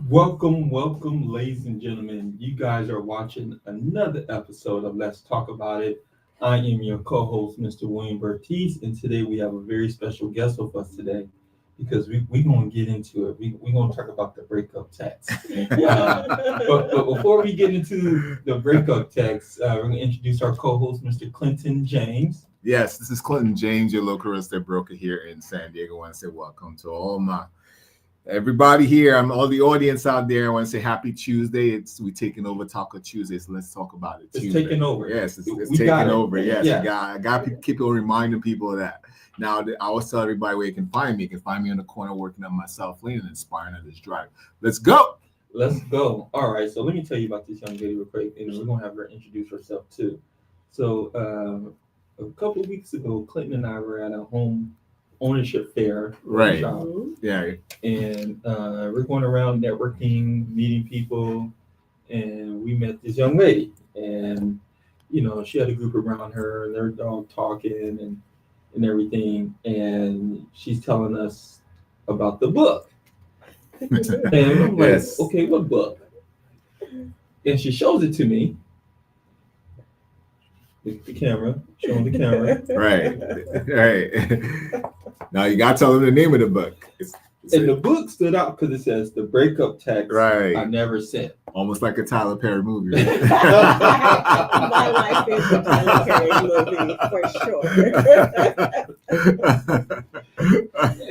Welcome, ladies and gentlemen. You guys are watching another episode of Let's Talk About It. I am your co-host, Mr. William Burties, and today we have a very special guest with us today because we're going to get into it. We're going to talk about the breakup text. But before we get into the breakup text, we're going to introduce our co-host, Mr. Clinton James. Yes, this is Clinton James, your local real estate broker here in San Diego. I want to say welcome to everybody here. I'm all the audience out there. I want to say happy Tuesday. We taking over Taco Tuesday, so let's talk about it. It's taking over. Yes, it's taking over. Yes, yeah. I got to keep reminding people of that. Now, I always tell everybody where you can find me. You can find me on the corner working on my self-lean and inspiring others drive. Let's go. Let's go. All right, so let me tell you about this young lady real quick, and we're going to have her introduce herself too. So a couple of weeks ago, Clinton and I were at a home ownership fair, right? Yeah, and we're going around networking, meeting people, and we met this young lady, and she had a group around her, and they're all talking and everything, and she's telling us about the book, and I'm like, yes. Okay, what book? And she shows it to me. The camera, showing the camera. Right. Now you gotta tell them the name of the book. The book stood out because it says "The Breakup Text I Never Sent." Almost like a Tyler Perry movie. Right? My life is a Tyler Perry movie for sure.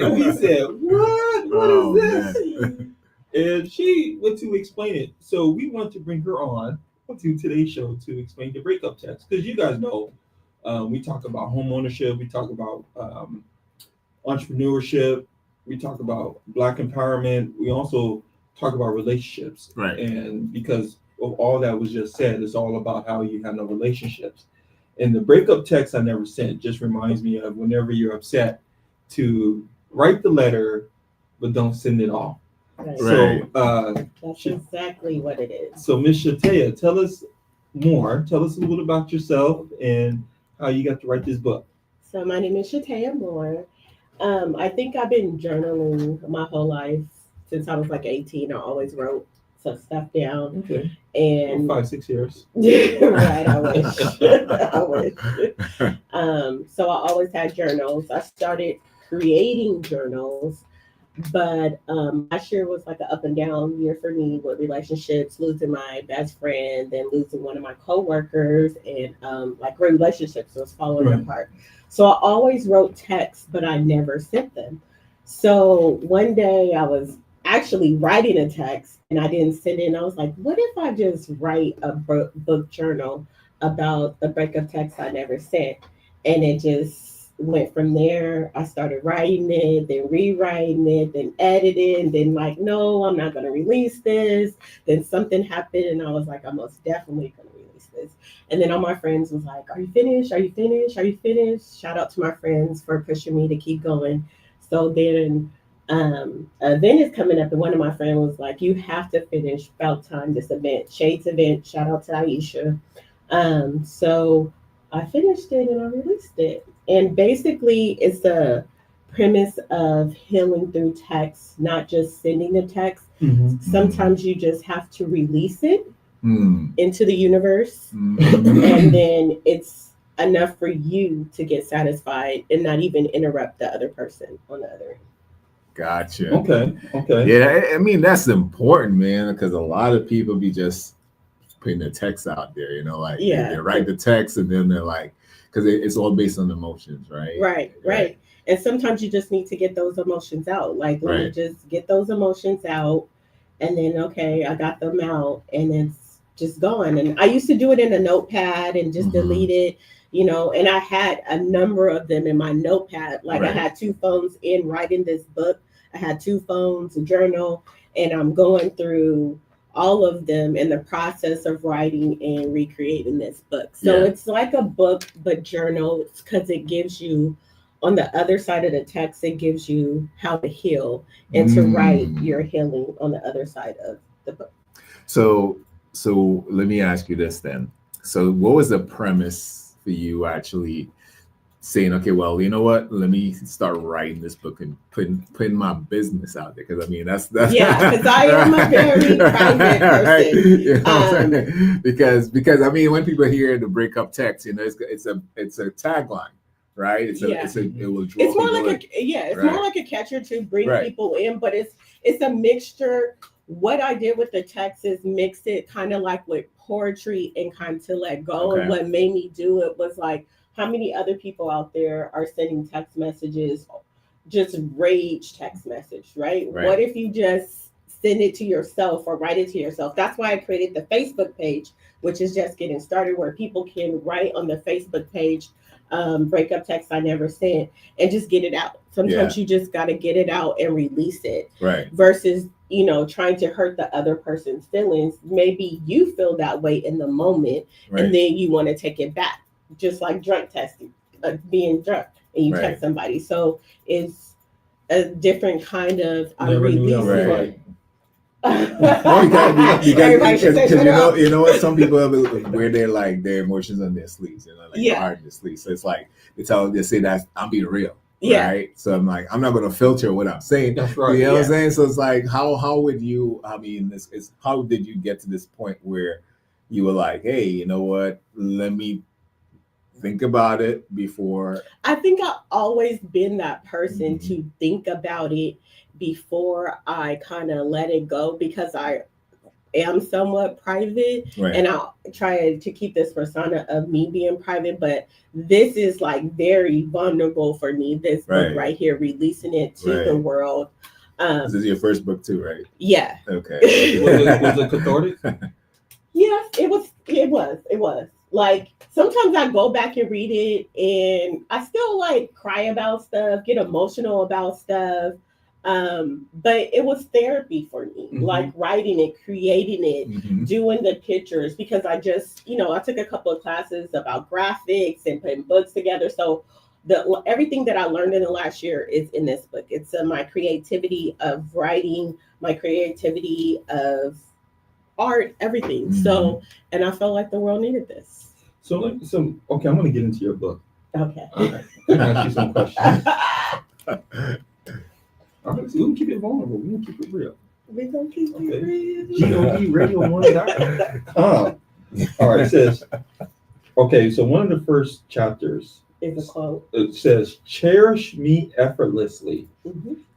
And we said, "What is this?" Man. And she went to explain it. So we want to bring her on to today's show to explain the breakup text, because you guys know we talk about home ownership, we talk about entrepreneurship, we talk about Black empowerment, we also talk about relationships, right? And because of all that was just said, it's all about how you handle relationships. And the breakup text I never sent just reminds me of whenever you're upset to write the letter but don't send it off. Right. So that's exactly what it is. So Ms. Shatea, tell us more. Tell us a little about yourself and how you got to write this book. So my name is Shatea Moore. I think I've been journaling my whole life since I was like 18. I always wrote some stuff down. Okay. And 5-6 years. Right, I wish. So I always had journals. I started creating journals. But last year was like an up and down year for me with relationships, losing my best friend, then losing one of my coworkers, and like relationships was falling apart. So I always wrote texts, but I never sent them. So one day I was actually writing a text and I didn't send it. And I was like, what if I just write a book journal about the breakup text I never sent? And it just went from there. I started writing it, then rewriting it, then editing, then like, no, I'm not going to release this. Then something happened and I was like, I'm most definitely going to release this. And then all my friends was like, are you finished? Are you finished? Are you finished? Shout out to my friends for pushing me to keep going. So then an event is coming up and one of my friends was like, you have to finish about time this event, Shades event. Shout out to Aisha. So I finished it and I released it. And basically, it's the premise of healing through text, not just sending the text. Mm-hmm. Sometimes you just have to release it into the universe. Mm-hmm. And then it's enough for you to get satisfied and not even interrupt the other person on the other end. Gotcha. Okay. Yeah, I mean, that's important, man, because a lot of people be just putting the text out there, they write the text and then they're like, because it's all based on emotions, right? Right. And sometimes you just need to get those emotions out. Like, let me just get those emotions out. And then, okay, I got them out and it's just gone. And I used to do it in a notepad and just delete it, and I had a number of them in my notepad. Like I had 2 phones in writing this book. I had 2 phones, a journal, and I'm going through all of them in the process of writing and recreating this book. So it's like a book, but journal, because it gives you on the other side of the text, it gives you how to heal and to write your healing on the other side of the book. So let me ask you this then. So what was the premise for you actually saying, okay, well, you know what? Let me start writing this book and putting my business out there. Because I mean, that's yeah. Because I am a very private person. Right. You know because I mean, when people hear the breakup text, you know, it's a tagline, right? It will draw. It's more like it's more like a catcher to bring people in, but it's a mixture. What I did with the text is mix it kind of like with poetry and kind of to let go. Okay. And what made me do it was like, how many other people out there are sending text messages, just rage text message, right? What if you just send it to yourself or write it to yourself? That's why I created the Facebook page, which is just getting started, where people can write on the Facebook page, breakup text I never sent, and just get it out. Sometimes you just got to get it out and release it. Right. Versus, you know, trying to hurt the other person's feelings. Maybe you feel that way in the moment, and then you want to take it back. Just like drunk testing, being drunk, and you text somebody. So it's a different kind of releasing. Because you know what, some people wear their emotions on their sleeves, you know, like heart on their sleeves. So it's like they say that I'm being real. Right. So I'm like, I'm not going to filter what I'm saying. That's right. You know what I'm saying? So it's like, how would you, I mean, how did you get to this point where you were like, hey, you know what, let me think about it before? I think I've always been that person to think about it before I kind of let it go, because I am somewhat private, and I'll try to keep this persona of me being private, but this is like very vulnerable for me, this book right here, releasing it to the world. This is your first book too, right? Yeah. Okay. Was it cathartic? Yes, it was. Like, sometimes I go back and read it and I still like cry about stuff, get emotional about stuff. But it was therapy for me, like writing it, creating it, doing the pictures, because I just, I took a couple of classes about graphics and putting books together. So everything that I learned in the last year is in this book. It's my creativity of writing, my creativity of art, everything. So, and I felt like the world needed this. So okay, I'm going to get into your book. Okay. All right. I'm going to ask you some questions. All right, so we're going to keep it vulnerable. We're going to keep it real. We're going to keep it real. GOB Radio 1.com. All right, it says, okay, so one of the first chapters is a quote. It says, cherish me effortlessly.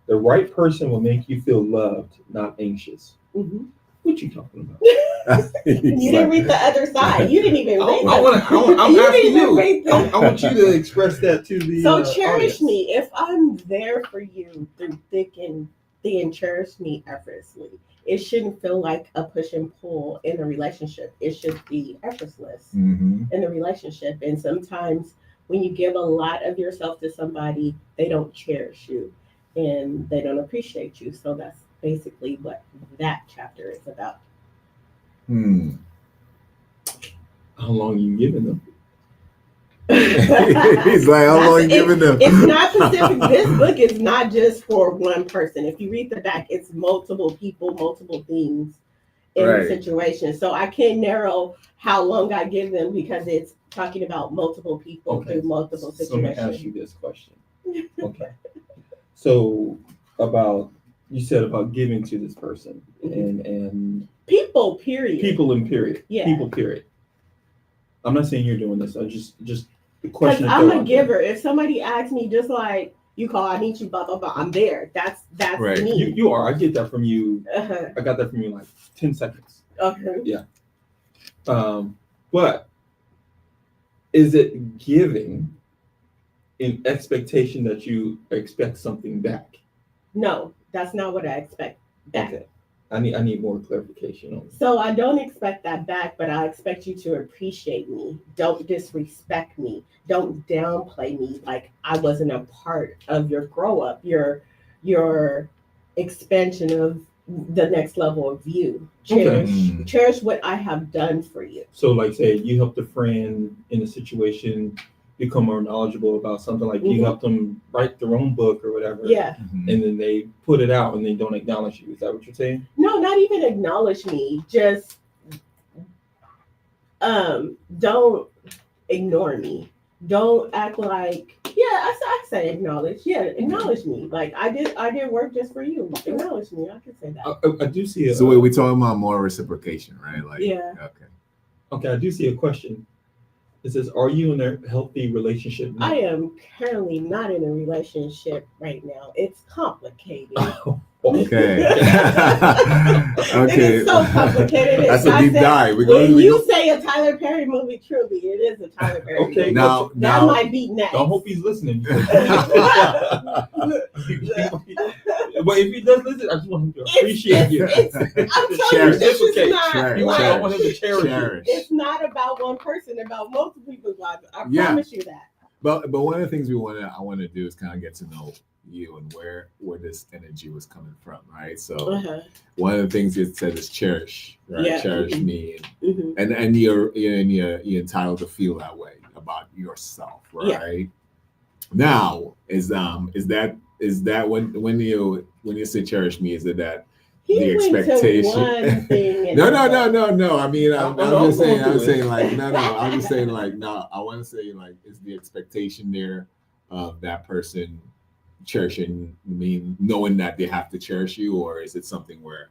The right person will make you feel loved, not anxious. What you talking about? You didn't read the other side. You didn't even read I'm asking you. I want you to express that to the So cherish audience. me. If I'm there for you through thick and thin, cherish me effortlessly. It shouldn't feel like a push and pull in a relationship. It should be effortless in the relationship. And sometimes when you give a lot of yourself to somebody, they don't cherish you and they don't appreciate you. So that's basically what that chapter is about. How long you giving them? He's like, how long you giving them? It's not specific. This book is not just for one person. If you read the back, it's multiple people, multiple things in the situation. So I can't narrow how long I give them because it's talking about multiple people through multiple situations. So let me ask you this question. Okay. So you said about giving to this person and people, period. People in period. Yeah. People, period. I'm not saying you're doing this. I just the question. I'm a giver. If somebody asks me, just like you call, I need you, blah blah blah, I'm there. That's right. me. You are. I get that from you. I got that from you in like 10 seconds. Okay. Yeah. But is it giving in expectation that you expect something back? No, that's not what I expect back. Okay. I need more clarification on that. So I don't expect that back, but I expect you to appreciate me. Don't disrespect me. Don't downplay me like I wasn't a part of your grow up, your expansion of the next level of you. Cherish what I have done for you. So like say you helped a friend in a situation become more knowledgeable about something, like you help them write their own book or whatever. Yeah. And then they put it out and they don't acknowledge you. Is that what you're saying? No, not even acknowledge me. Just don't ignore me. Don't act like, I say acknowledge. Yeah, acknowledge me. Like I did work just for you. Acknowledge me. I can say that. I do see it. So we're talking about more reciprocation, right? Like, yeah. Okay, I do see a question. It says, "Are you in a healthy relationship now?" I am currently not in a relationship right now. It's complicated. Okay. It is so complicated. That's a deep dive. When you say a Tyler Perry movie, truly, it is a Tyler Perry movie. Okay, now that might be next. I hope he's listening. But if he does listen, I just want him to appreciate you. I'm telling you, this is not. I want him to cherish you. It's not about one person, about multiple people's lives. I promise you that. But one of the things I want to do is kind of get to know you and where this energy was coming from, right? So one of the things you said is cherish, right? Yeah. Cherish me, and you're entitled to feel that way about yourself, right? Yeah. Now is that when you say cherish me, is it that the expectation? No. I mean, I'm just saying. I'm saying like no. I'm just saying like no. I want to say like, is the expectation there of that person cherishing me, knowing that they have to cherish you, or is it something where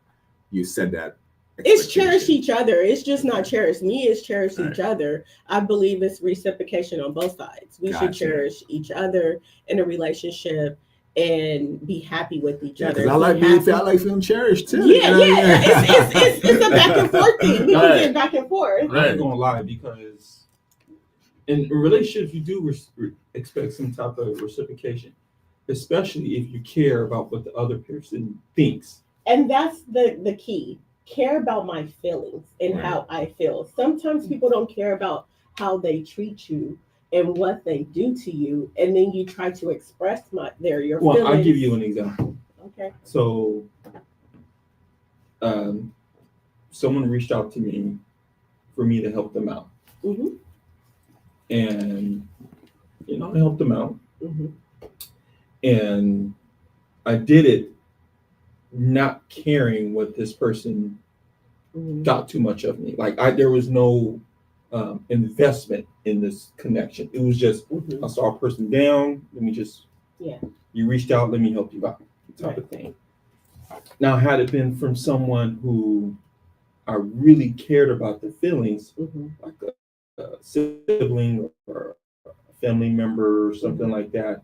you said that? It's cherish each other. It's just not cherish me. It's cherish each other. I believe it's reciprocation on both sides. We should cherish each other in a relationship and be happy with each other. I like feeling cherished too. Yeah. It's a back and forth thing. We get back and forth. I ain't gonna lie, because in relationships you do expect some type of reciprocation, especially if you care about what the other person thinks. And that's the key. Care about my feelings and how I feel. Sometimes people don't care about how they treat you and what they do to you, and then you try to express your feelings. Well, I'll give you an example. Okay. So, someone reached out to me for me to help them out, and I helped them out, and I did it not caring what this person thought too much of me. Like there was no investment in this connection. It was just I saw a person down. Let me just you reached out. Let me help you out, type of thing. Now, had it been from someone who I really cared about the feelings, like a sibling or a family member or something like that,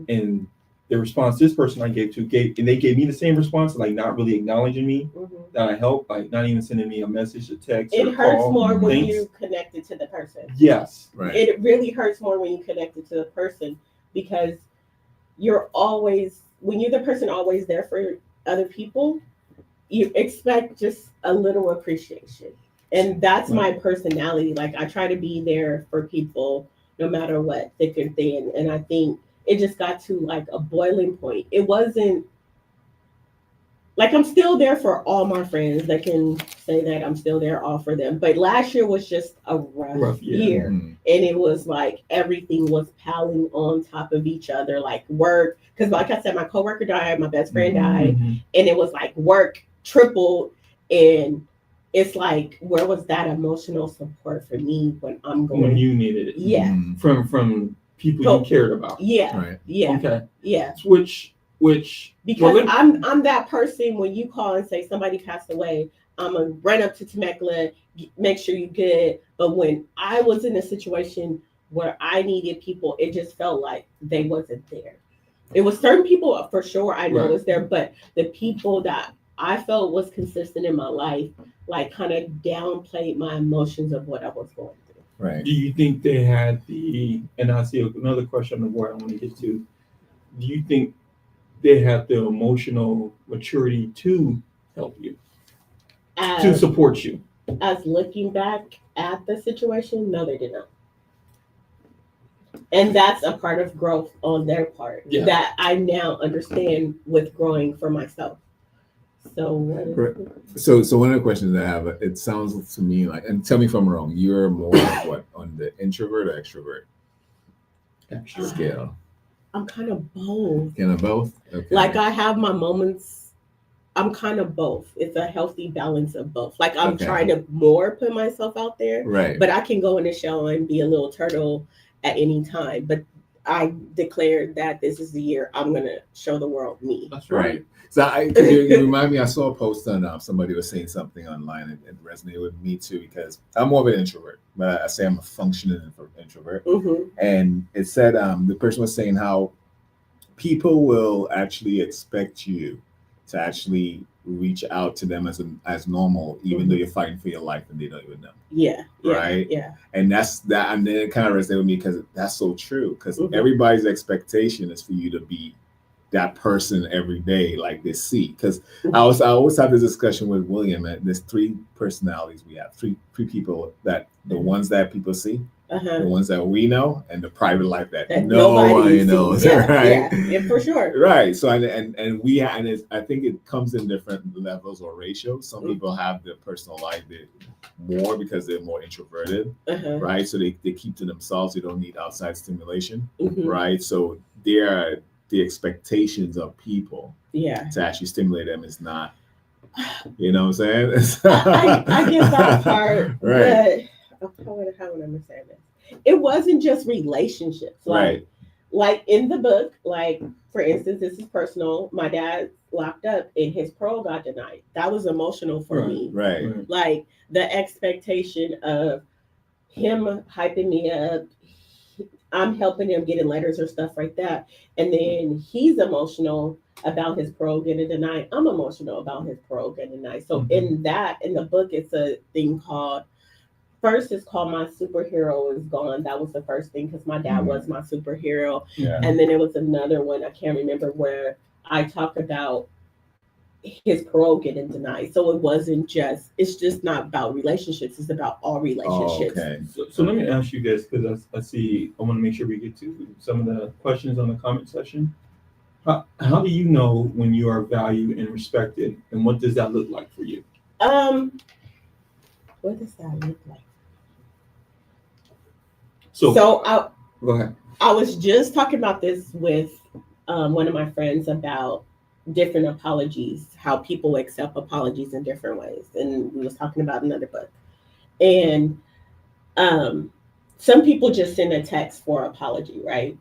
and the response this person I gave and they gave me the same response, like not really acknowledging me that I helped, like not even sending me a message, a text. It hurts more when you connected to the person. Yes, right. It really hurts more when you connected to the person, because when you're the person always there for other people, you expect just a little appreciation, and that's my personality. Like I try to be there for people no matter what, thick and thin, and I think it just got to like a boiling point. It wasn't like I'm still there for all my friends. That can say that I'm still there all for them. But last year was just a rough year. And it was like everything was piling on top of each other, like work. Because like I said, my coworker died, my best friend died. And it was like work tripled. And it's like, where was that emotional support for me when I'm going? When you needed it. Yeah. From people you cared about. Yeah. Right. Yeah. Okay. Yeah. Which because I'm that person, when you call and say somebody passed away, I'm gonna run up to Temecula, make sure you're good. But when I was in a situation where I needed people, it just felt like they wasn't there. It was certain people for sure I know was there, but the people that I felt was consistent in my life, like kind of downplayed my emotions of what I was going through. Right. Do you think they had and I see another question of where I want to get to. Do you think they had the emotional maturity to help you, to support you? As looking back at the situation, no, they did not. And that's a part of growth on their part that I now understand with growing for myself. So one of the questions I have, it sounds to me like, and tell me if I'm wrong, you're more like what, on the introvert or extrovert? Extra. scale? I'm kind of both. Kind of both. Okay. Like I have my moments. I'm kind of both. It's a healthy balance of both. Like I'm Okay. trying to more put myself out there, Right. but I can go in the shell and be a little turtle at any time. But I declared that this is the year I'm gonna show the world me. That's Right. So you remind me, I saw a post on somebody was saying something online and it resonated with me too, because I'm more of an introvert, but I say I'm a functioning introvert. Mm-hmm. And it said the person was saying how people will actually expect you to actually reach out to them as normal, even though you're fighting for your life and they don't even know. Yeah. Right? Yeah. And that's that, and then it kind of resonated with me because that's so true. Because Mhm. everybody's expectation is for you to be that person every day, like they see. Because I always have this discussion with William. And there's three personalities we have, three people that the ones that people see, the ones that we know, and the private life that nobody knows. Yeah, right? Yeah, for sure. Right. So and we and I think it comes in different levels or ratios. Some people have their personal life more because they're more introverted, right? So they keep to themselves. They don't need outside stimulation, right? So the expectations of people to actually stimulate them is not, you know what I'm saying? I get that part, right. but how would I say this? It wasn't just relationships, like in the book, like for instance, this is personal. My dad locked up and his parole got denied. That was emotional for me. Right. Like the expectation of him hyping me up. I'm helping him getting letters or stuff like that. And then he's emotional about his parole getting denied. I'm emotional about his parole getting denied. So in the book, it's a thing called, first it's called My Superhero Is Gone. That was the first thing because my dad was my superhero. Yeah. And then there was another one, I can't remember, where I talk about his parole getting denied. So it's just not about relationships. It's about all relationships. Oh, okay. So let me ask you guys, because I want to make sure we get to some of the questions on the comment section. How do you know when you are valued and respected, and what does that look like for you? What does that look like? So go ahead. I was just talking about this with one of my friends about different apologies, how people accept apologies in different ways, and we was talking about another book. And some people just send a text for apology, right?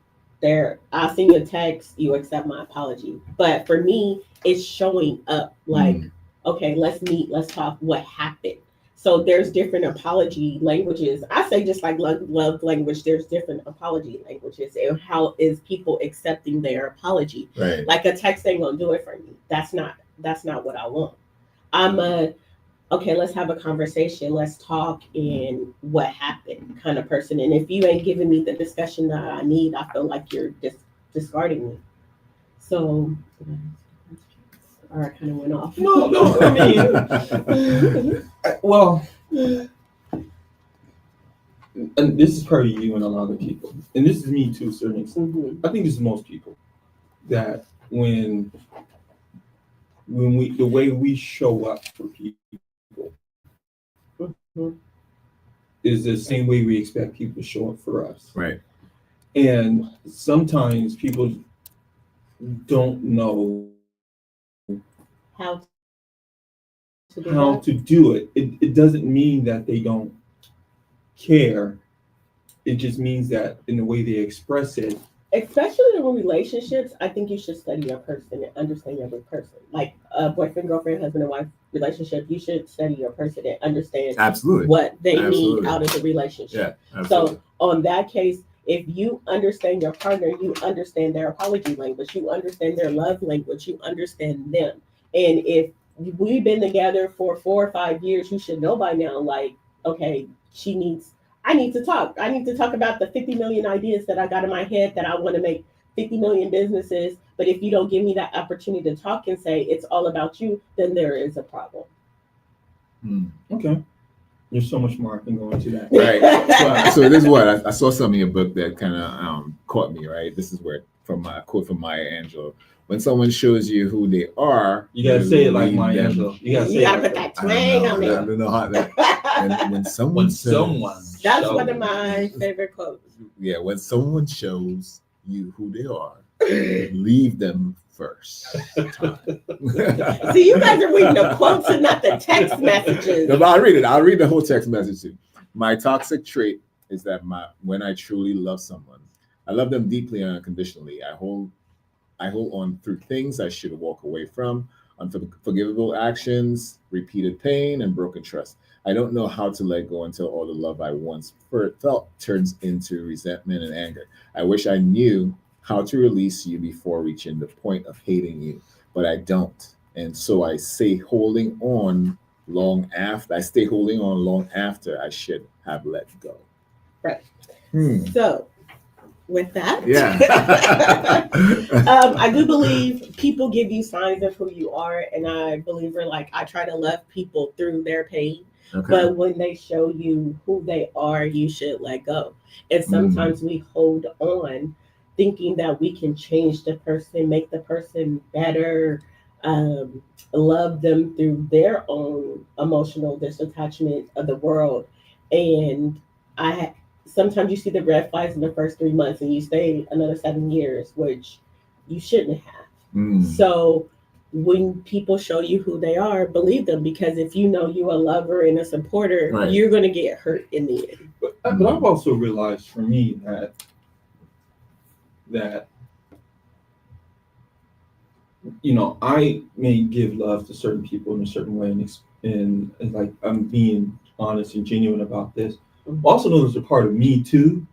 I'll send you a text, you accept my apology. But for me, it's showing up like, okay, let's meet, let's talk, what happened. So there's different apology languages. I say just like love language, there's different apology languages and how is people accepting their apology. Right. Like a text ain't gonna do it for me. That's not what I want. Okay, let's have a conversation, let's talk, and what happened kind of person. And if you ain't giving me the discussion that I need, I feel like you're just discarding me. So, or I kind of went off. No, I mean, well, and this is probably you and a lot of people, and this is me to a certain extent. I think this is most people, that when we the way we show up for people is the same way we expect people to show up for us. Right. And sometimes people don't know how to do it. It doesn't mean that they don't care. It just means that in the way they express it. Especially in relationships, I think you should study your person and understand your person. Like a boyfriend, girlfriend, husband, and wife relationship, you should study your person and understand what they need out of the relationship. Yeah, so on that case, if you understand your partner, you understand their apology language, you understand their love language, you understand them. And if we've been together for 4 or 5 years, you should know by now, like, okay, I need to talk. I need to talk about the 50 million ideas that I got in my head that I want to make 50 million businesses. But if you don't give me that opportunity to talk and say it's all about you, then there is a problem. Okay. There's so much more I can go into that. Right. So this is what I saw some in your book that kind of caught me, right? This is where from my quote from Maya Angelou. When someone shows you who they are, You gotta say it like leave Maya them. Angelou. You gotta say You it gotta like put that I twang on don't know how that. it. When someone when says, someone That's shows one of my favorite quotes. yeah, when someone shows you who they are, leave them first. See, you guys are reading the quotes and not the text messages. No, but I'll read it. I'll read the whole text message too. My toxic trait is that when I truly love someone, I love them deeply and unconditionally. I hold on through things I should walk away from, unforgivable actions, repeated pain, and broken trust. I don't know how to let go until all the love I once felt turns into resentment and anger. I wish I knew how to release you before reaching the point of hating you, but I don't. And so I stay holding on long after I should have let go. Right. Hmm. So, with that, Yeah. I do believe people give you signs of who you are, and I believe I try to love people through their pain. Okay. But when they show you who they are, you should let go. And sometimes we hold on thinking that we can change the person, make the person better, love them through their own emotional disattachment of the world. And sometimes you see the red flags in the first 3 months and you stay another 7 years, which you shouldn't have. So when people show you who they are, believe them, because if you know you're a lover and a supporter, Right. you're going to get hurt in the end. But I've also realized for me that I may give love to certain people in a certain way, and like I'm being honest and genuine about this. Also know there's a part of me too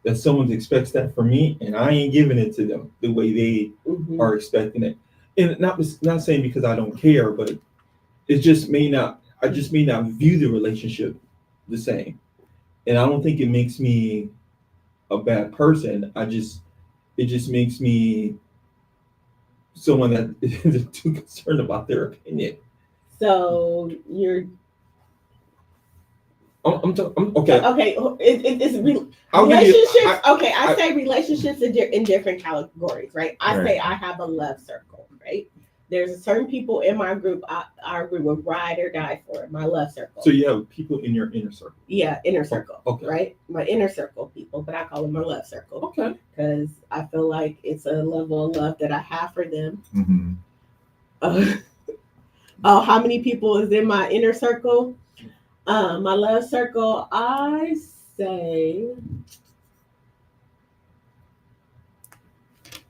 that someone expects that from me, and I ain't giving it to them the way they are expecting it. And not saying because I don't care, but it just may not. I just may not view the relationship the same, and I don't think it makes me a bad person. It just makes me someone that is too concerned about their opinion. So you're okay. Okay, it's relationships. I say relationships in different categories, right? I say I have a love circle, right? There's certain people in my group I would ride or die for, my love circle. So you have people in your inner circle. Yeah, inner circle. Okay. Right? My inner circle people, but I call them my love circle. Okay. Because I feel like it's a level of love that I have for them. How many people is in my inner circle? My love circle, I say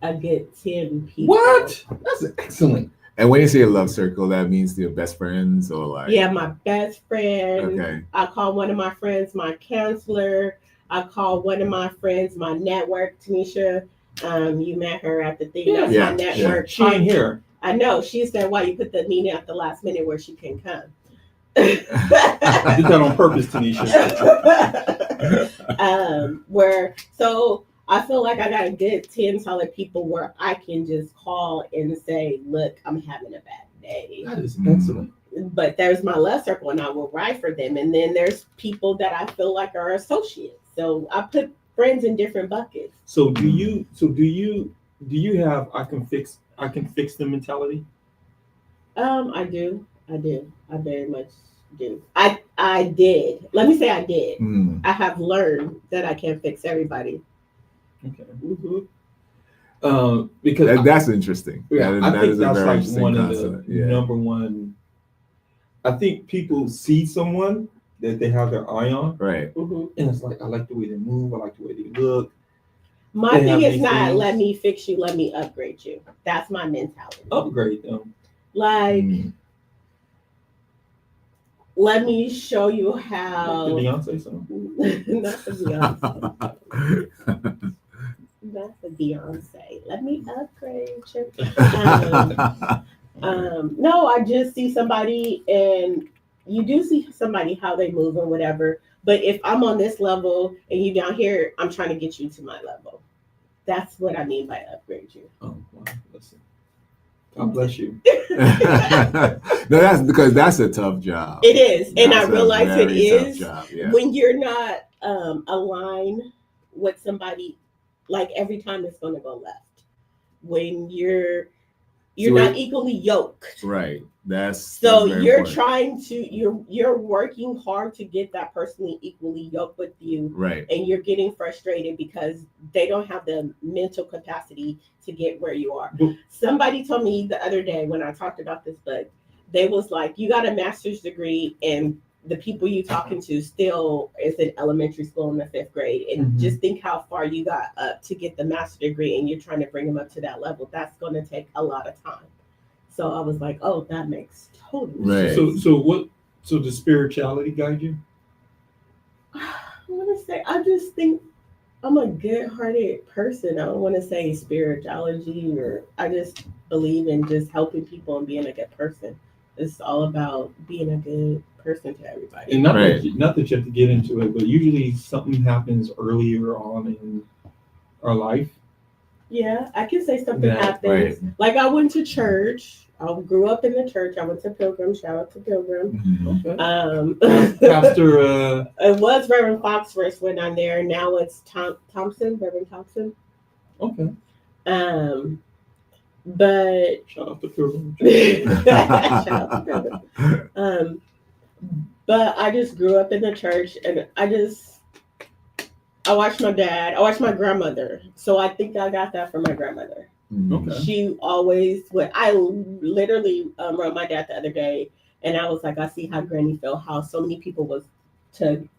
a good 10 people. What? That's excellent. And when you say a love circle, that means your best friends or like? Yeah, my best friend. Okay. I call one of my friends my counselor. I call one of my friends my network, Tanisha. You met her at the thing. That's my network. She ain't here. I know. She said, why you put the meeting at the last minute where she can come. I did that on purpose, Tanisha. So I feel like I got a good 10 solid people where I can just call and say, look, I'm having a bad day. That is excellent. But there's my love circle and I will ride for them. And then there's people that I feel like are associates. So I put friends in different buckets. So do you have I can fix the mentality? I do. I very much do. I did. Let me say I did. I have learned that I can't fix everybody. Okay. Because that's interesting. Yeah, I think that's like one of the Yeah. number one. I think people see someone that they have their eye on, Right? And it's like, I like the way they move. I like the way they look. My thing is not let me fix you, let me upgrade you. That's my mentality. Upgrade them. Like, let me show you how. Like the Beyonce song. Not the Beyonce. Not the Beyonce. Let me upgrade you. No, I just see somebody, and you do see somebody how they move or whatever. But if I'm on this level and you down here, I'm trying to get you to my level. That's what I mean by upgrade you. Oh, wow. Listen. God bless you. No, that's because that's a tough job. It is. And I That's a realize it very is tough job, yeah. when you're not aligned with somebody, like every time it's going to go left. when you're So not equally yoked. Right. That's So you're important. trying to you're working hard to get that person equally yoked with you, Right. and you're getting frustrated because they don't have the mental capacity to get where you are. Somebody told me the other day when I talked about this book, they was like, you got a master's degree and the people you talking to still is in elementary school in the 5th grade, and just think how far you got up to get the master's degree, and you're trying to bring them up to that level. That's going to take a lot of time. So I was like, oh, that makes total sense. Right. So does spirituality guide you? I want to say, I just think I'm a good-hearted person. I don't want to say spirituality, or I just believe in just helping people and being a good person. It's all about being a good person to everybody. And not that you have to get into it, but usually something happens earlier on in our life. Yeah, I can say something happens. Right. Like I went to church. I grew up in the church. I went to Pilgrim. Shout out to Pilgrim. Okay. Pastor. It was Reverend Fox first when I'm there. Now it's Thompson, Reverend Thompson. Okay. But shout out to Pilgrim. shout out to Pilgrim. But I just grew up in the church, and I watched my dad. I watched my grandmother. So I think I got that from my grandmother. Okay. She always would. I literally wrote my dad the other day, and I was like, I see how Granny felt, how so many people was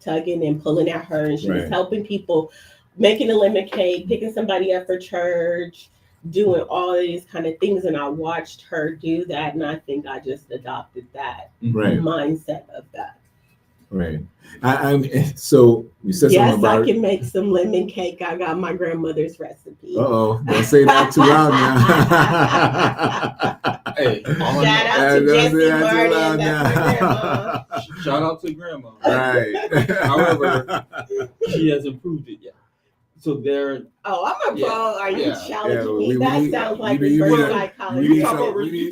tugging and pulling at her, and she was helping people, making a lemon cake, picking somebody up for church, doing all these kind of things. And I watched her do that, and I think I just adopted that mindset of that. Right. So you said something about. Yes, I can make some lemon cake. I got my grandmother's recipe. Uh-oh, don't say that too loud now. Hey, shout out to Jessie Burties. That's my grandma. Shout out to grandma. Right. However, she hasn't proved it yet. So there. Oh, I'm a pro. Are you challenging me? We That sounds like reverse psychology. You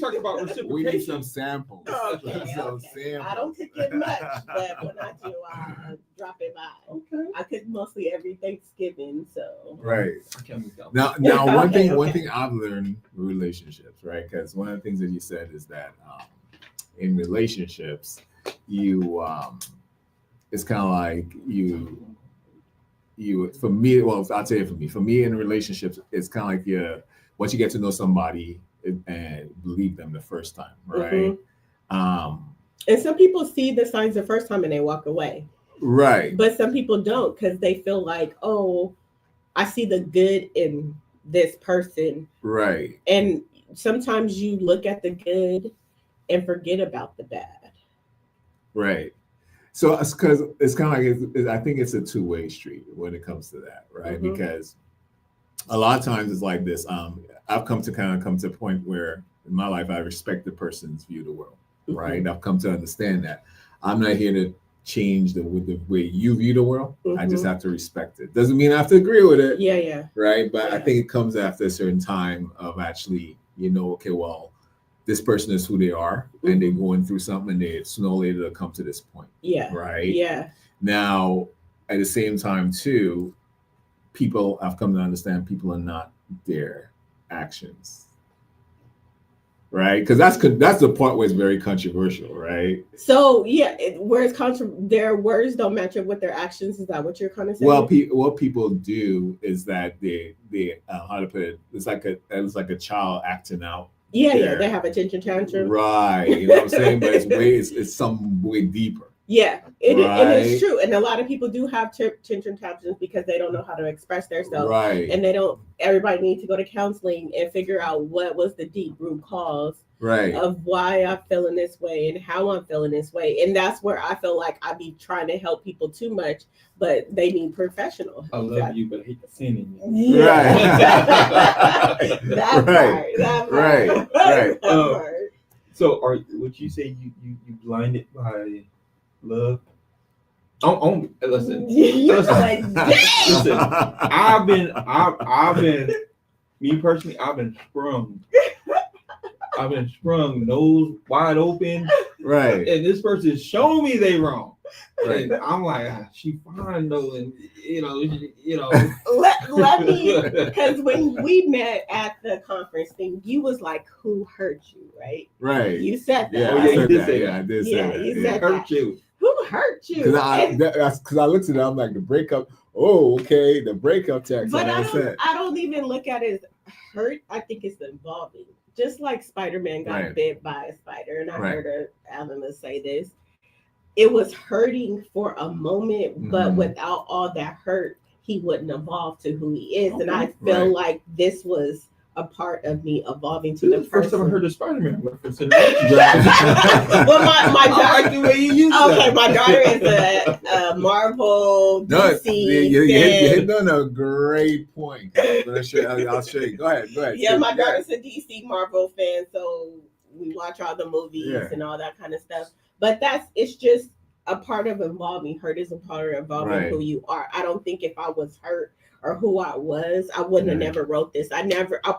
talk about reciprocation. We need some samples. Okay. I don't cook it much, but when I do, I drop it by. Okay. I cook mostly every Thanksgiving, so. Right. Now, one thing I've learned with relationships, right? Because one of the things that you said is that in relationships, you it's kind of like you for me, well, I'll tell you for me in relationships, it's kind of like once you get to know somebody and believe them the first time, right? And some people see the signs the first time and they walk away, right? But some people don't, because they feel like, oh, I see the good in this person, right? And sometimes you look at the good and forget about the bad, right? So it's because it's kind of like I think it's a two-way street when it comes to that, right? Because a lot of times it's like this. I've come to a point where in my life I respect the person's view of the world, right? I've come to understand that I'm not here to change the way you view the world. I just have to respect it. Doesn't mean I have to agree with it. Yeah. Right, but I think it comes after a certain time of actually, okay, well, this person is who they are, and they're going through something, and they sooner or later they'll come to this point. Yeah. Right. Yeah. Now, at the same time, too, I've come to understand people are not their actions. Right, because that's the part where it's very controversial, right? So where it's their words don't match up with their actions. Is that what you're kind of saying? Well, what people do is that they how to put it? It's like a child acting out. Yeah, they have a tantrum tantrum. Right, you know what I'm saying? But it's some way deeper. Yeah, it is true. And a lot of people do have tantrum tantrums because they don't know how to express themselves. Right. And everybody needs to go to counseling and figure out what was the deep root cause of why I'm feeling this way and how I'm feeling this way. And that's where I feel like I be trying to help people too much, but they need professional. I love you, but I hate the sin in you. Yeah. That part. So would you say you blinded by love? Listen. I've been me personally, I've been sprung nose wide open. Right. And this person showed me they wrong. Right. And I'm like, she fine though, and let me, because when we met at the conference thing, you was like, "Who hurt you?" Right? Right. You said that. Yeah, Oh, I yeah, you said did that. say Yeah, that. I did Yeah, say that. you Yeah. said hurt you. Who hurt you? Because I looked at it, I'm like, the breakup. Oh, okay, the breakup text. But Like I don't even look at it as hurt. I think it's involving. Just like Spider-Man got Right. bit by a spider, and I Right. heard Alana say this. It was hurting for a moment, but Mhm. without all that hurt, he wouldn't evolve to who he is. And I Okay. feel Right. like this was a part of me evolving to This the is the first time I person. heard a Spider-Man reference. In Well, my I daughter. like the way you use Okay, that. my daughter is a Marvel, No, DC you fan. hit on a great point. I'll show you. Go ahead. Yeah, my daughter's a DC Marvel fan, so we watch all the movies Yeah. and all that kind of stuff. But it's just a part of evolving. Hurt is a part of evolving Right. who you are. I don't think if I was hurt or who I was, I wouldn't have Right. never wrote this. I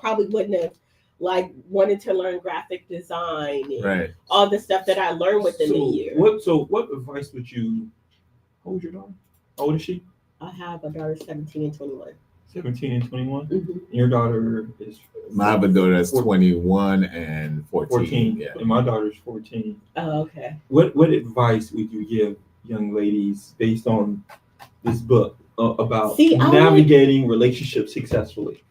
probably wouldn't have like wanted to learn graphic design and Right. all the stuff that I learned within the year. What advice would you? How old is your daughter? How old is she? I have a daughter 17 and 21. 17 and 21. Mm-hmm. Your daughter is. My other daughter is 21 and 14. 14. Yeah. And my daughter's 14. Oh, okay. What advice would you give young ladies based on this book about navigating relationships successfully?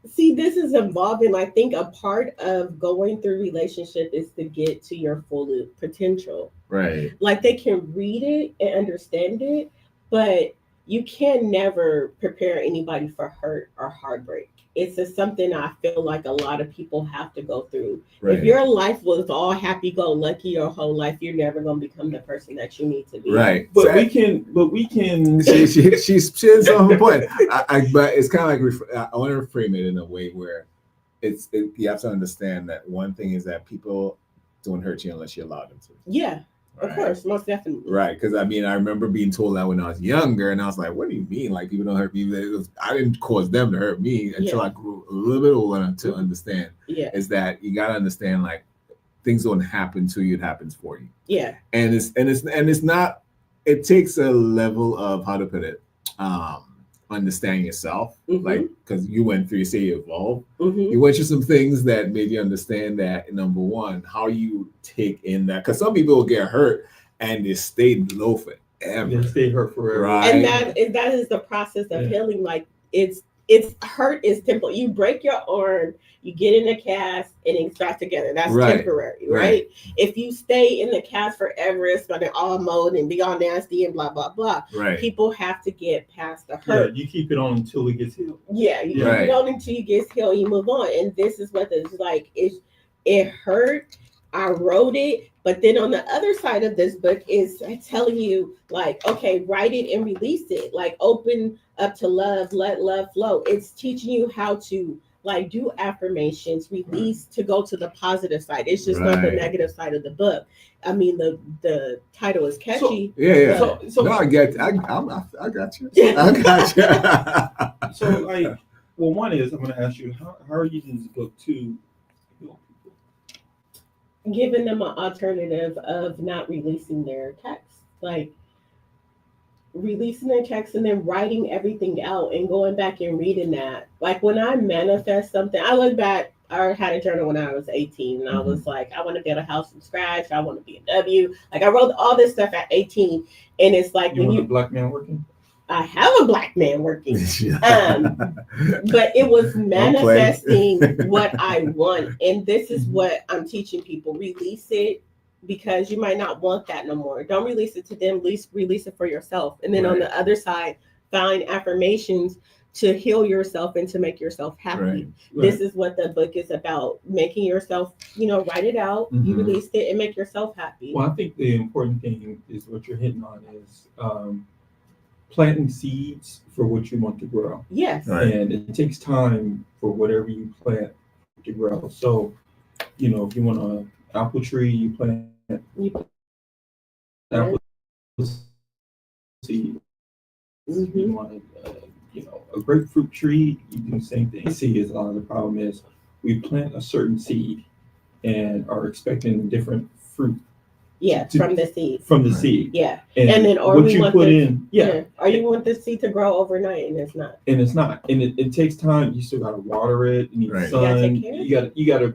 See, this is involving. I think a part of going through relationship is to get to your full potential. Right. Like they can read it and understand it, but you can never prepare anybody for hurt or heartbreak. It's just something I feel like a lot of people have to go through. Right. If your life was all happy-go-lucky your whole life, you're never going to become the person that you need to be. Right. But we can. She's on the point. But it's kind of like I want to reframe it in a way where you have to understand that one thing is that people don't hurt you unless you allow them to. Yeah. Right. Of course, most definitely. Right, because I remember being told that when I was younger, and I was like, "What do you mean? Like people don't hurt me?" I didn't cause them to hurt me until I grew a little bit older to understand. Yeah, is that you gotta understand like things don't happen to you; it happens for you. Yeah, and it's not. It takes a level of how to put it, understanding yourself, like because you went through. You say you evolved. You went through some things that made you understand that number one, how you take in that, because some people will get hurt and they stay low forever. They stay hurt forever, right? And that is the process of healing. Like it's hurt is temporary. You break your arm, you get in a cast, and it starts together. That's temporary, right? If you stay in the cast forever, it's going to all mold and be all nasty and blah blah blah. Right. People have to get past the hurt. Yeah, you keep it on until it gets healed. Yeah, you keep it on until you get healed. You move on, and this is what it's like. It hurt. I wrote it, but then on the other side of this book is telling you, like, okay, write it and release it. Like, open up to love, let love flow. It's teaching you how to like do affirmations, release to go to the positive side. It's just not the negative side of the book. I mean, the title is catchy. So no, I got you. I got you. I got you. So, like, well, one is I'm going to ask you, how are you using this book to heal people? Giving them an alternative of not releasing their text, like releasing their text and then writing everything out and going back and reading that. Like when I manifest something, I look back. I had a journal when I was 18, and I was like, I want to build a house from scratch. I want to be a W. Like I wrote all this stuff at 18, and it's like when you a black man working. I have a black man working, but it was manifesting what I want. And this is what I'm teaching people. Release it, because you might not want that no more. Don't release it to them, release it for yourself. And then on the other side, find affirmations to heal yourself and to make yourself happy. Right. This is what the book is about, making yourself, write it out, you released it, and make yourself happy. Well, I think the important thing is what you're hitting on is planting seeds for what you want to grow. Yes. And it takes time for whatever you plant to grow. So, if you want an apple tree, you plant apple seed. You want a grapefruit tree, you do the same thing. See, is a lot of the problem is we plant a certain seed and are expecting a different fruit Yeah, to- from the seed. from the Right. seed. Yeah. And, And then, or what we you want put the- in, yeah. Or you want the seed to grow overnight and it's not. And it's not. And it takes time. You still gotta water it. You need Right. You gotta sun. take care of You gotta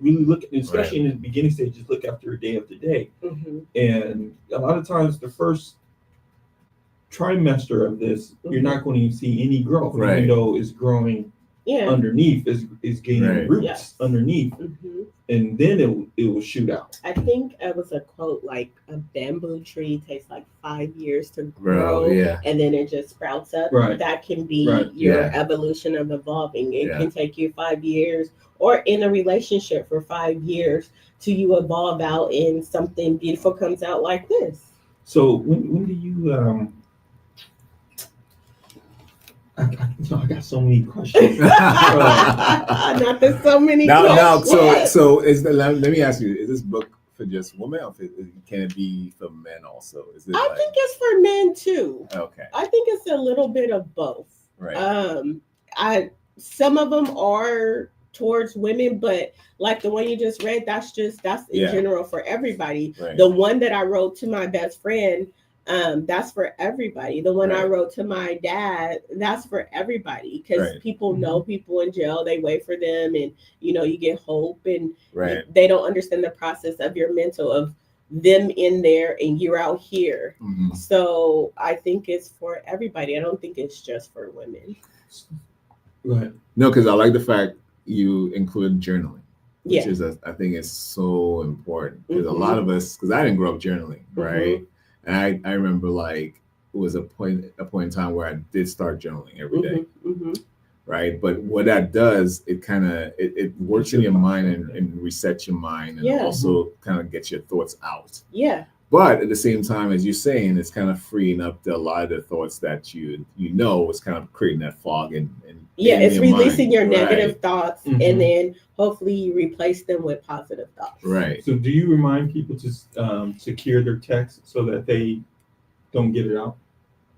really look, especially in the beginning stage, just look after a day of the day. Mm-hmm. And a lot of times the first trimester of this, you're not going to see any growth, Right. even though it's growing Yeah. underneath, is gaining Right. roots Yes. underneath, Mm-hmm. and then it will shoot out. I think it was a quote like a bamboo tree takes like 5 years to Bro, grow, yeah. and then it just sprouts up. Right. That can be Right. your Yeah. evolution of evolving. It Yeah. can take you 5 years, or in a relationship for 5 years, to you evolve out and something beautiful comes out like this. So when do you I got so many questions. Not there's so many now, questions. so let me ask you: is this book for just women, or can it be for men also? Is it I think it's for men too. okay, I think it's a little bit of both. right? Some of them are towards women, but like the one you just read, that's in Yeah. general for everybody. Right. The one that I wrote to my best friend, that's for everybody. The one I Right. wrote to my dad, that's for everybody, because Right. people know people in jail, they wait for them, and you get hope, and Right. they don't understand the process of your mental, of them in there and you're out here. Mhm. So I think it's for everybody. I don't think it's just for women. Go ahead. No, because I like the fact you include journaling, which Yeah. is I think is so important, because Mhm. a lot of us, because I didn't grow up journaling, Mm-hmm. right? And I remember like it was a point in time where I did start journaling every day. Mm-hmm. Right, but what that does, it kind of it works in your mind and resets your mind, and Yeah. also kind of gets your thoughts out. Yeah. But at the same time, as you're saying, it's kind of freeing up a lot of the thoughts that you know is kind of creating that fog and Yeah, in it's your releasing mind. your Right. negative thoughts, Mhm. and then hopefully you replace them with positive thoughts. Right. So do you remind people to secure their text so that they don't get it out?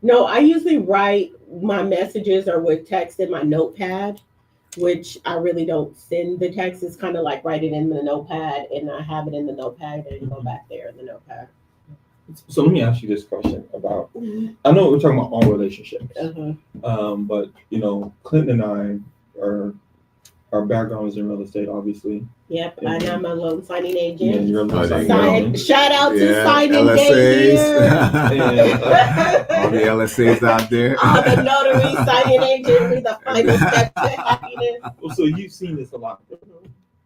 No, I usually write my messages or with text in my notepad, which I really don't send the text. It's kind of like write it in the notepad, and I have it in the notepad and go back there in the notepad. So let me ask you this question about. I know we're talking about all relationships, Uh-huh. but Clinton and I are our background is in real estate, obviously. Yep, and I'm a loan signing Yeah, agent. you're a Oh, there you Sign, go. shout out to Yeah, signing day here. All the LSAs out there. All the notary signing agent with the final step to happiness. Well, so you've seen this a lot.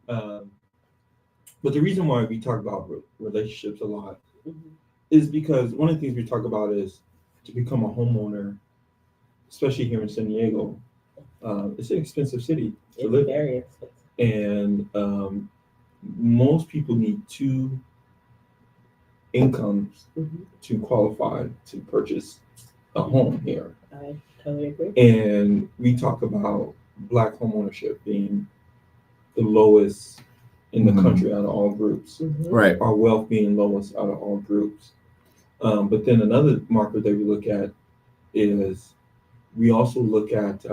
But the reason why we talk about relationships a lot is because one of the things we talk about is to become a homeowner, especially here in San Diego. It's an expensive city to It's live in. very expensive. And most people need 2 incomes to qualify to purchase a home here. I totally agree. And we talk about Black homeownership being the lowest in the country out of all groups. Right. Our wealth being lowest out of all groups. But then another marker that we look at is we also look at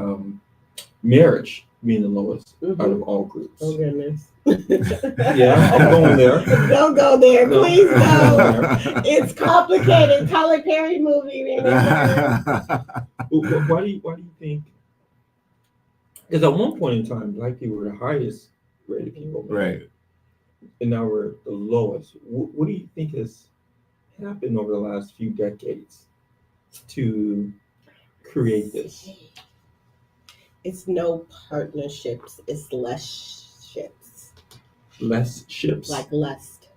marriage being the lowest out of all groups. Oh goodness. Yeah, I'm going there. Don't go there, No. please don't. It's complicated. Tyler Perry movie. Remember? Why do you think? Because at one point in time, Black people were the highest rated people, Right. and now we're the lowest. What do you think has happened over the last few decades to create this? It's no partnerships. It's less ships. Less ships. Like lust.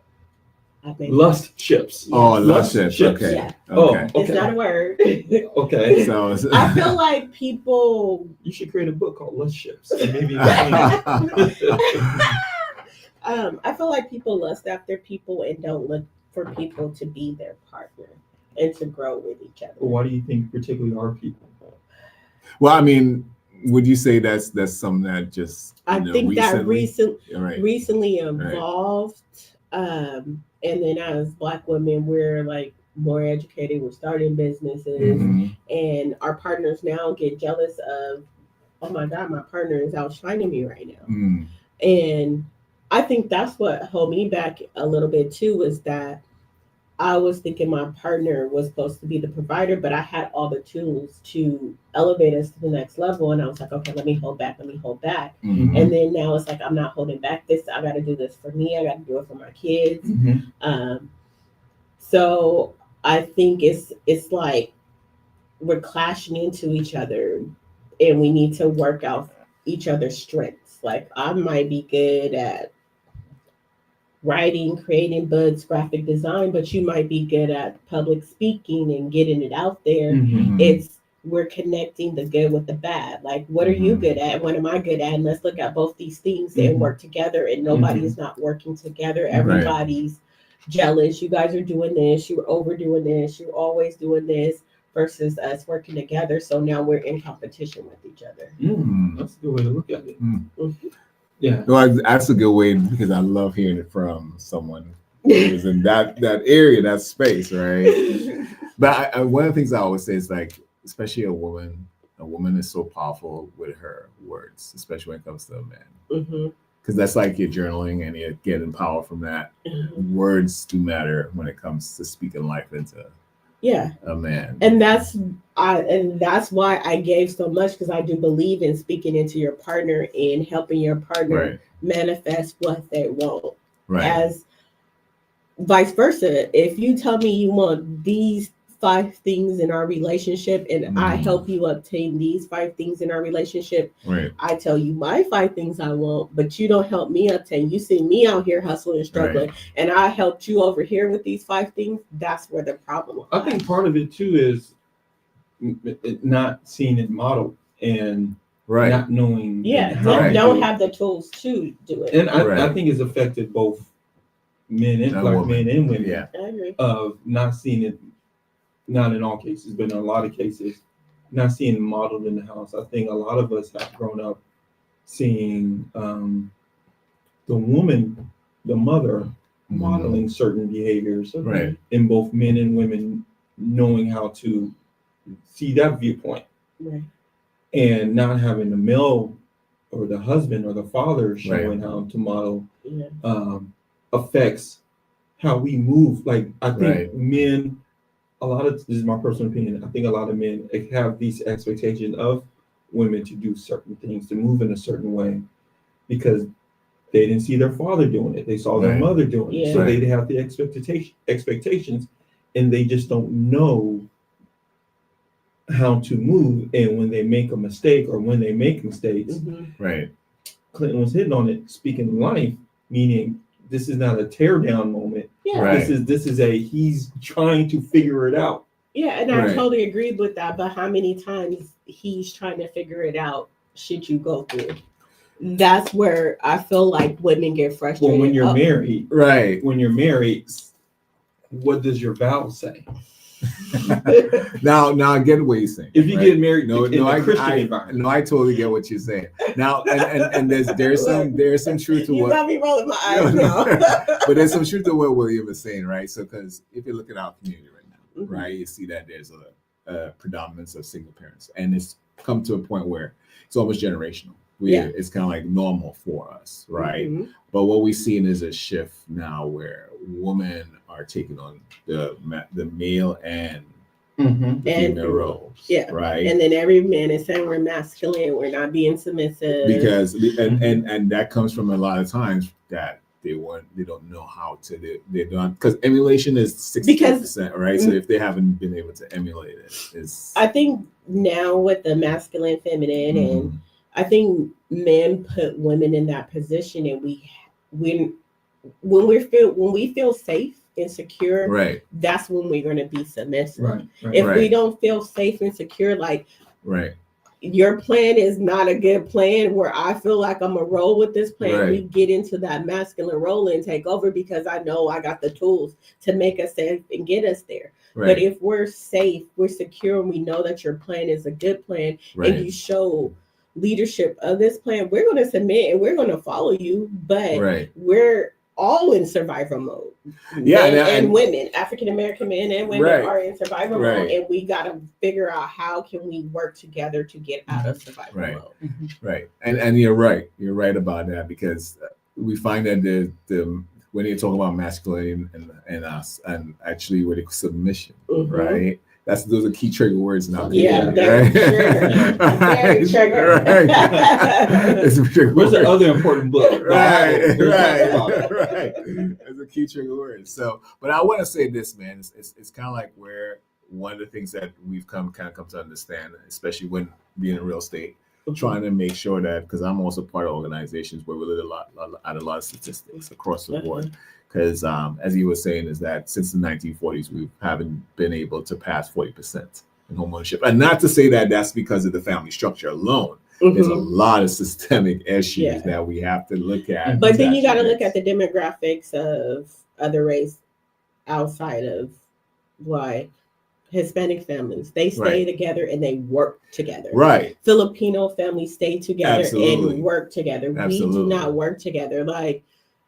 I think. Lust ships. Oh, Lust lust ships. ships. Okay. Yeah. Oh, Okay. It's not a word. Okay. So I feel like people. You should create a book called Lust Ships. And maybe I feel like people lust after people and don't look for people to be their partner and to grow with each other. Why do you think particularly our people? well, I mean, would you say that's something that just I think that right. recently evolved. And then as Black women, we're like more educated. We're starting businesses, Mhm. and our partners now get jealous of, oh my God, my partner is outshining me right now. Mm. And I think that's what held me back a little bit too, is that I was thinking my partner was supposed to be the provider, but I had all the tools to elevate us to the next level. And I was like, okay, let me hold back. Mhm. And then now it's like, I'm not holding back this. I got to do this for me. I got to do it for my kids. So I think it's like we're clashing into each other, and we need to work out each other's strengths. Like I might be good at writing, creating books, graphic design, but you might be good at public speaking and getting it out there. Mhm. It's we're connecting the good with the bad. Like, what are you good at? What am I good at? And let's look at both these things and work together. And nobody is not working together. Everybody's jealous. You guys are doing this. You're overdoing this. You're always doing this versus us working together. So now we're in competition with each other. That's a good way to look at it. Mhm. Yeah. No, that's a good way because I love hearing it from someone who's in that area, that space, right? But one of the things I always say is like, especially a woman is so powerful with her words, especially when it comes to a man. Because that's like you're journaling and you're getting power from that. Words do matter when it comes to speaking life into a man. And that's why I gave so much, because I do believe in speaking into your partner and helping your partner manifest what they want. As vice versa, if you tell me you want these 5 things in our relationship and I help you obtain these 5 things in our relationship, I tell you my 5 things I want, but you don't help me obtain. You see me out here hustling and struggling, and I helped you over here with these 5 things. That's where the problem lies. I think part of it too is not seeing it modeled and not knowing how don't have the tools to do it. And I think it's affected both men and black men and women. Yeah. I agree. Of not seeing it, not in all cases, but in a lot of cases, not seeing it modeled in the house. I think a lot of us have grown up seeing the woman, the mother, modeling certain behaviors in both men and women, knowing how to see that viewpoint, and not having the male or the husband or the father showing how to model affects how we move. Like I think men, a lot of, this is my personal opinion, I think a lot of men have these expectations of women to do certain things, to move in a certain way, because they didn't see their father doing it. They saw their mother doing it. So they have the expectations, and they just don't know how to move. And when they make a mistake or when they make mistakes, Clinton was hitting on it, speaking life, meaning this is not a tear down moment. This is a, he's trying to figure it out. And I totally agreed with that. But how many times he's trying to figure it out should you go through? That's where I feel like women get frustrated. Well, when you're married, when you're married, what does your vow say? now I get what you're saying. If you get married, I totally get what you're saying. Now, and there's some truth to you what. got me rolling my eyes now. But there's some truth to what William is saying, right? So, because if you look at our community right now, right, you see that there's a predominance of single parents, and it's come to a point where it's almost generational. It's kind of like normal for us, right? But what we've seen is a shift now where women are taking on the male and female roles, right? And then every man is saying we're masculine, we're not being submissive, because and that comes from a lot of times that they don't know how to they don't, because emulation is 60%, right? So if they haven't been able to emulate it, is I think now with the masculine, feminine, and I think men put women in that position, and when we feel safe and secure, that's when we're going to be submissive. If we don't feel safe and secure, like your plan is not a good plan, where I feel like I'm a roll with this plan, we get into that masculine role and take over, because I know I got the tools to make us safe and get us there. But if we're safe, we're secure, and we know that your plan is a good plan, and you show leadership of this plan, we're going to submit and we're going to follow you. But we're all in survival mode. Men and women, African American men and women are in survival mode, and we got to figure out how can we work together to get out of survival mode. And you're right about that, because we find that when you talk about masculinity and us, and actually with submission, Mhm. right? Those are key trigger words now. Yeah, right? very trigger. Very trigger. It's a trigger Where's the word. other important book? The Right, Bible. We talk about it. right. It's a key trigger word. So, but I want to say this, man. It's kind of like where one of the things that we've come to understand, especially when being in real estate, trying to make sure that, because I'm also part of organizations where we look at a lot of statistics across the board. Because as you were saying, is that since the 1940s, we haven't been able to pass 40% in homeownership. And not to say that that's because of the family structure alone. There's a lot of systemic issues that we have to look at. But then you got to look at the demographics of other race outside of like Hispanic families. They stay together and they work together. Right. Filipino families stay together and work together. Absolutely. We do not work together. Like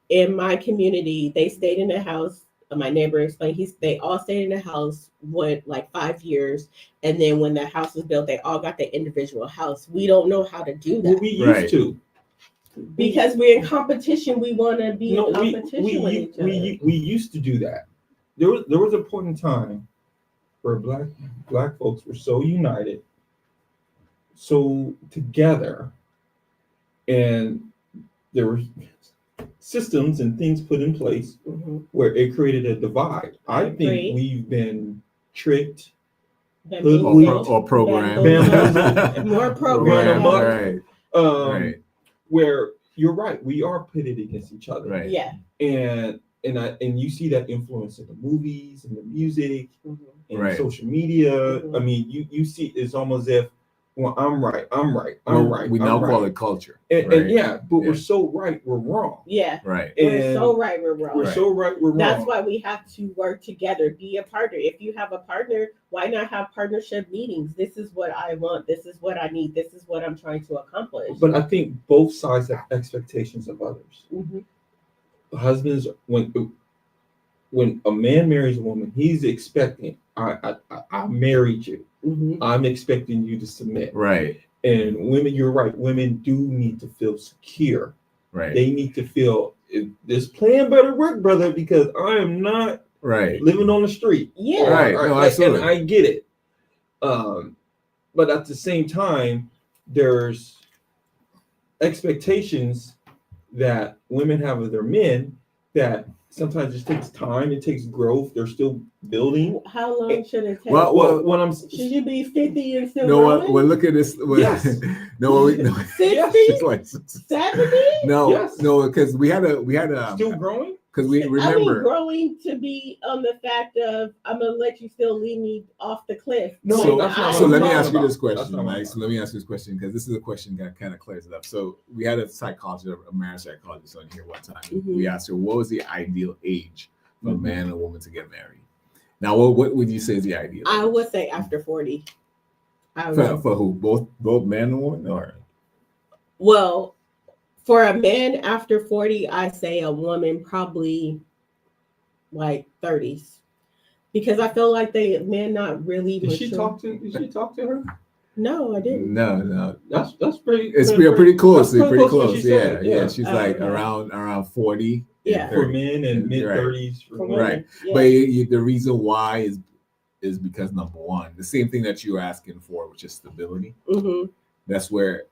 in my community, they stayed in the house. My neighbor explained they all stayed in the house like 5 years, and then when the house was built, they all got their individual house. We don't know how to do that. Well, we used to. Because we're in competition, we want to be in competition with each other. We used to do that. There was a point in time where black folks were so united, so together, and there were systems and things put in place where it created a divide. I think we've been tricked, or programmed, more programmed, right. Where you're right, we are pitted against each other. Right. Yeah. And you see that influence in the movies and the music and social media. I mean, you see it's almost as if, well, I'm right. We now call it culture. And but we're so right, we're wrong. Yeah. Right. We're so right, we're wrong. We're so right, we're wrong. That's why we have to work together, be a partner. If you have a partner, why not have partnership meetings? This is what I want. This is what I need. This is what I'm trying to accomplish. But I think both sides have expectations of others. Husbands, when a man marries a woman, he's expecting, I married you. I'm expecting you to submit. Right. And women, you're right. Women do need to feel secure. Right. They need to feel this plan better work, brother, because I am not living on the street. Yeah. Right. No, absolutely. And I get it. But at the same time, there's expectations that women have of their men that sometimes it takes time, it takes growth. They're still building. How long should it take? Well, when I'm should you be 50 and still growing? Well, look at this. Yes. 60? Like 70? No, because we had a still growing. Because we remember growing to be on the fact of I'm gonna let you still lead me off the cliff. No, so let me ask you this question, Mike. So let me ask you this question because this is a question that kind of clears it up. So we had a marriage psychologist on here one time. We asked her what was the ideal age for a man and a woman to get married. Now, what would you say is the ideal? I would say after 40. For who? Both man and woman, or? Well, for a man after 40, I say a woman probably like 30s, because I feel like men not really. Did she talk to her? No, I didn't. No. That's pretty. It's pretty close. Pretty close. Yeah. She's like around 40. Yeah. For men and mid 30s. Right. Yeah. But the reason why is because number one, the same thing that you're asking for, which is stability. That's where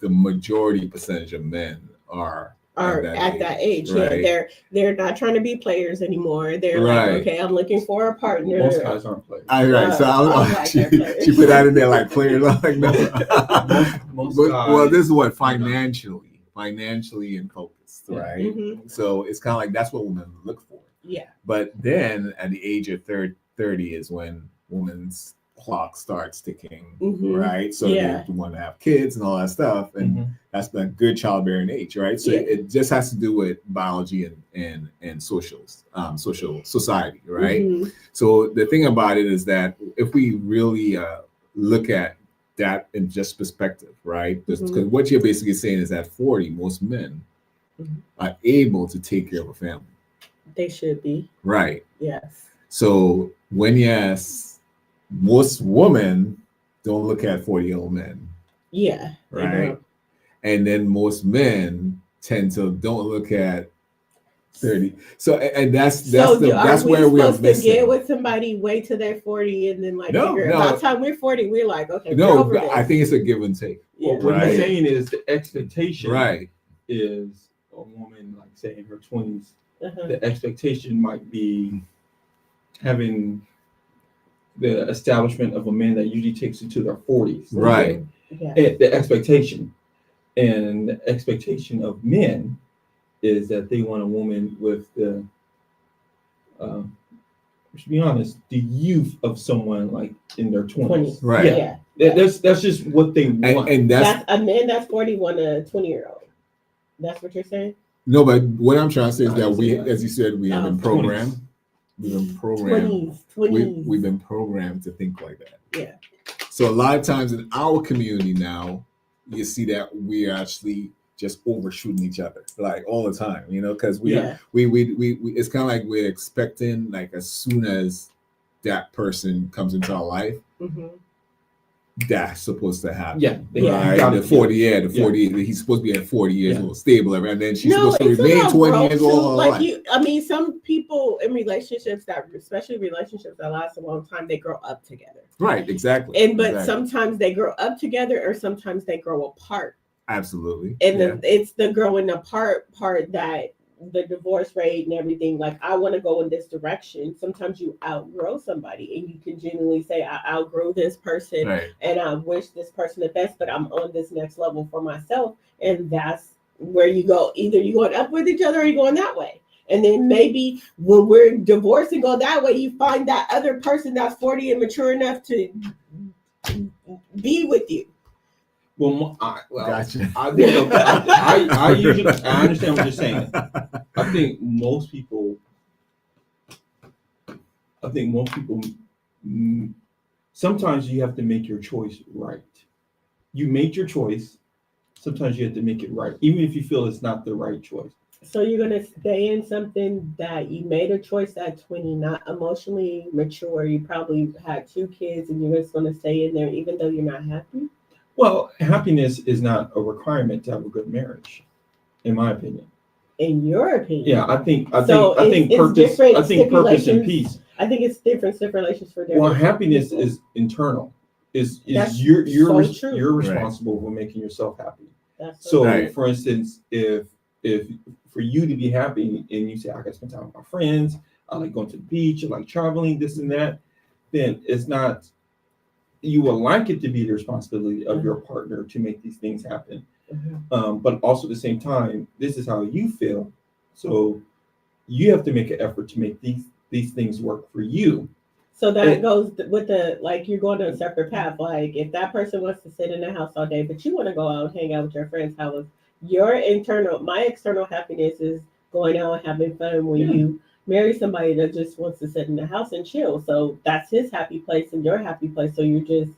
the majority percentage of men are at that age. Right? Yeah, they're not trying to be players anymore. They're like, okay, I'm looking for a partner. Most guys aren't players. She put that in there like players. Like no. most guys. Well, this is what financially and focused, right? So it's kind of like that's what women look for. Yeah. But then at the age of 30 is when women's clock starts ticking, right? So they want to have kids and all that stuff, and that's the good childbearing age, right? So it just has to do with biology and social society, right? So the thing about it is that if we really look at that in just perspective, right? Because what you're basically saying is that 40, most men are able to take care of a family. They should be. Right. Yes. So when you ask, most women don't look at 40-year-old men. Yeah. Right. And then most men don't look at 30. So and that's are where we are supposed to missing. get with somebody, wait till they're 40, and then like No, figure no. by the time we're 40, we're like, okay, we're No, over but this. I think it's a give and take. Well, what Right. he's saying is the expectation Right. is a woman, like say in her 20s, Uh-huh. the expectation might be having the establishment of a man that usually takes you to their 40s. Right. Yeah. The expectation. And the expectation of men is that they want a woman with the, to be honest, the youth of someone like in their 20s. Right. Yeah. That's just what they want. And That's a man that's 40 want a 20-year-old. That's what you're saying? no, but what I'm trying to say is I that didn't we, say that. as you said, we have been 20s. programmed. We've been programmed. 20s. We've been programmed to think like that. Yeah. So a lot of times in our community now, you see that we actually just overshooting each other like all the time, because we it's kind of like we're expecting like as soon as that person comes into our life, Mm-hmm. that's supposed to happen. Yeah. Right. The 40, he's supposed to be at 40 years old, stable, and then she's supposed to it's remain about 20 growth, years too. old. Like some people in relationships especially relationships that last a long time, they grow up together. Right, exactly. But sometimes they grow up together, or sometimes they grow apart. Absolutely. And it's the growing apart part that the divorce rate and everything, like I want to go in this direction. Sometimes you outgrow somebody and you can genuinely say, I outgrow this person, right. and I wish this person the best, but I'm on this next level for myself. And that's where you go. Either you're going up with each other or you're going that way. And then maybe when we're divorced and go that way, you find that other person that's 40 and mature enough to be with you. Gotcha. I think I usually understand what you're saying. I think most people. Sometimes you have to make your choice right. You make your choice. Sometimes you have to make it right, even if you feel it's not the right choice. So you're gonna stay in something that you made a choice at 20, not emotionally mature. You probably had 2 kids, and you're just gonna stay in there even though you're not happy. Well, happiness is not a requirement to have a good marriage, in my opinion. In your opinion, yeah, I think it's purpose. different I think purpose and peace. I think it's different stipulations for different. Well, happiness people. is internal. Is That's you're true. you're responsible for making yourself happy. That's So, right. for instance, if for you to be happy and you say I can spend time with my friends, I like going to the beach, I like traveling, this and that, then it's not. You would like it to be the responsibility of your partner to make these things happen. Mm-hmm. But also at the same time, this is how you feel. So you have to make an effort to make these things work for you. So that goes with you're going to a separate path. Like if that person wants to sit in the house all day, but you want to go out and hang out with your friends, my external happiness is going out and having fun when you marry somebody that just wants to sit in the house and chill. So that's his happy place and your happy place. So you're just,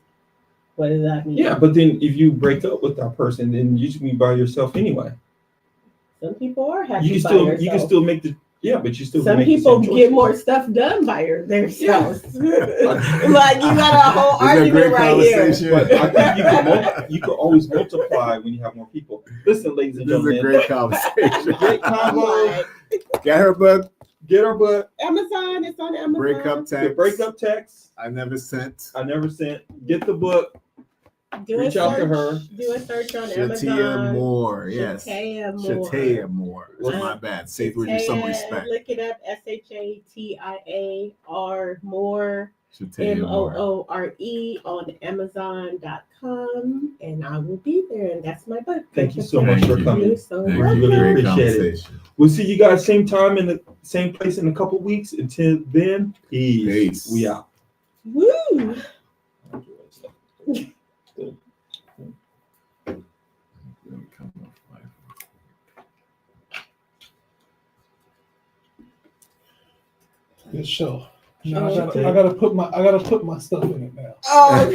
what does that mean? Yeah, but then if you break up with that person, then you should be by yourself anyway. Some people are happy You yourself. can still make but you still some make people the same get choices. more stuff done by themselves. Yeah. Like you got a whole argument right here. But I think you can always multiply when you have more people. Listen, ladies and This is gentlemen, a great conversation. great combo. Get her book. Get her book. Amazon, it's on Amazon. Breakup The text. breakup text. I never sent. Get the book. Reach out to her. Do a search on Shatia Amazon. Moore, yes. Shatia Moore. My bad. Say it with some respect. Look it up. SHATIAR Moore. Shatia Moore. MOORE on Amazon.com, and I will be there. And that's my book. Thank you so much for coming. You so Thank much. you. Really Great appreciate it. conversation. We'll see you guys same time in the same place in a couple weeks. Until then, peace. We out. Woo! Good show. Now I gotta put my stuff in it now. Oh,